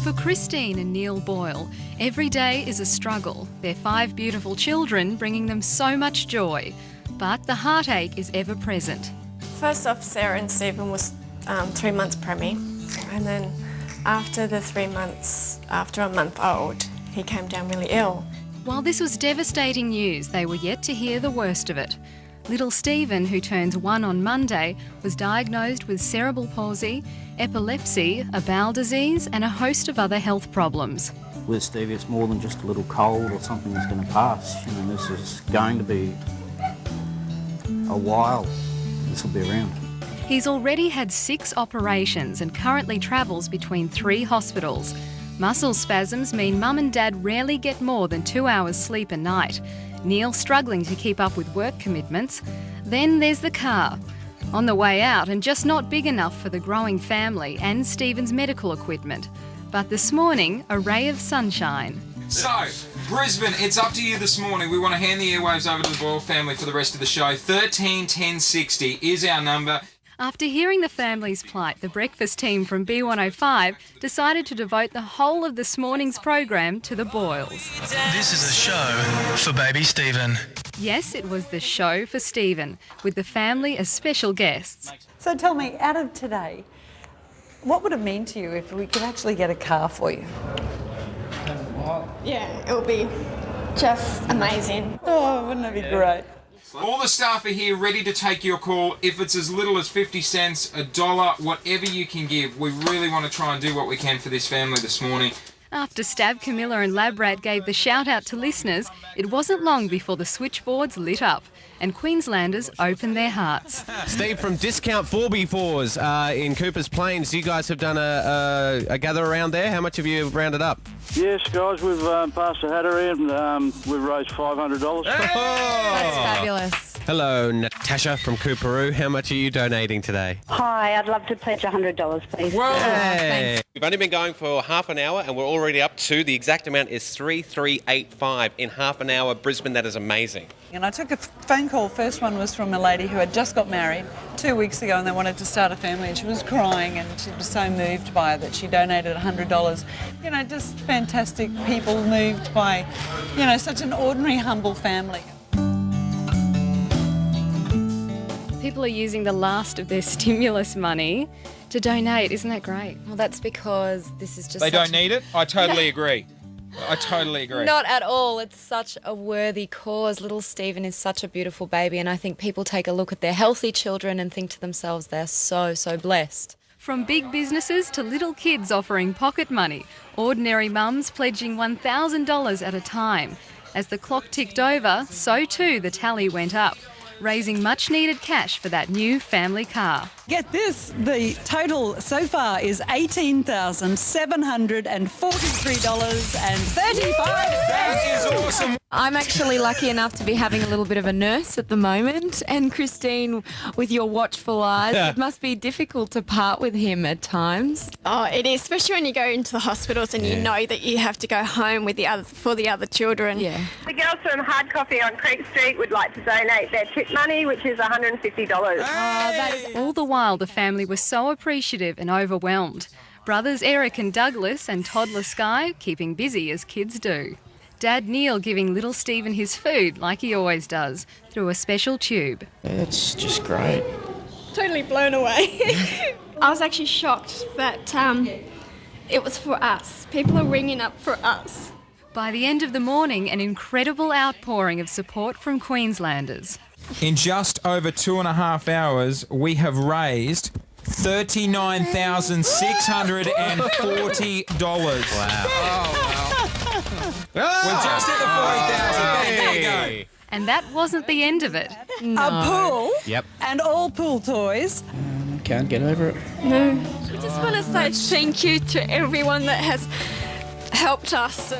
For Christine and Neil Boyle, every day is a struggle, their 5 beautiful children bringing them so much joy. But the heartache is ever present. First off, Sarah and Stephen was 3 months preemie, and then after the 3 months, after a month old, he came down really ill. While this was devastating news, they were yet to hear the worst of it. Little Stephen, who turns 1 on Monday, was diagnosed with cerebral palsy, epilepsy, a bowel disease and a host of other health problems. With Stevie, it's more than just a little cold or something that's going to pass. This is going to be a while. This will be around. He's already had 6 operations and currently travels between 3 hospitals. Muscle spasms mean Mum and Dad rarely get more than 2 hours sleep a night. Neil struggling to keep up with work commitments. Then there's the car. On the way out and just not big enough for the growing family and Stephen's medical equipment. But this morning, a ray of sunshine. So, Brisbane, it's up to you this morning. We want to hand the airwaves over to the Boyle family for the rest of the show. 13 10 60 is our number. After hearing the family's plight, the breakfast team from B105 decided to devote the whole of this morning's program to the Boyles. This is a show for baby Stephen. Yes, it was the show for Stephen, with the family as special guests. So tell me, out of today, what would it mean to you if we could actually get a car for you? Yeah, it will be just amazing. Oh, wouldn't it be great? All the staff are here ready to take your call. If it's as little as 50 cents, $1, whatever you can give. We really want to try and do what we can for this family this morning. After Stab Camilla and Labrat gave the shout out to listeners, it wasn't long before the switchboards lit up and Queenslanders opened their hearts. Steve from Discount 4x4s in Coopers Plains. You guys have done a gather around there. How much have you rounded up? Yes, guys, we've passed the Hattery and we've raised $500. Hey! That's fabulous. Hello, Natasha from Cooperoo. How much are you donating today? Hi, I'd love to pledge $100, please. Whoa! Thanks. We've only been going for half an hour and we're already up to, the exact amount is 3385 in half an hour. Brisbane, that is amazing. And I took a phone call. First one was from a lady who had just got married 2 weeks ago and they wanted to start a family, and she was crying and she was so moved by it that she donated $100. Just fantastic people moved by, such an ordinary, humble family. People are using the last of their stimulus money to donate. Isn't that great? Well, that's because this is just... They don't need it? I totally agree. I totally agree. Not at all. It's such a worthy cause. Little Stephen is such a beautiful baby, and I think people take a look at their healthy children and think to themselves they're so, so blessed. From big businesses to little kids offering pocket money, ordinary mums pledging $1,000 at a time. As the clock ticked over, so too the tally went up, raising much needed cash for that new family car. Get this, the total so far is $18,743.35. That is awesome. I'm actually lucky enough to be having a little bit of a nurse at the moment, and Christine, with your watchful eyes, it must be difficult to part with him at times. Oh, it is, especially when you go into the hospitals and you know that you have to go home with the other children. Yeah. The girls from Hard Coffee on Creek Street would like to donate their tip money, which is $150. All the while, the family was so appreciative and overwhelmed. Brothers Eric and Douglas and toddler Sky keeping busy as kids do. Dad Neil giving little Stephen his food like he always does, through a special tube. It's just great. Totally blown away. I was actually shocked that it was for us. People are ringing up for us. By the end of the morning, an incredible outpouring of support from Queenslanders. In just over 2.5 hours, we have raised $39,640. Wow. We're just at the 40,000. There you go. And that wasn't the end of it. A pool Yep. and all pool toys. Can't get over it. No. I just want to say thank you to everyone that has helped us.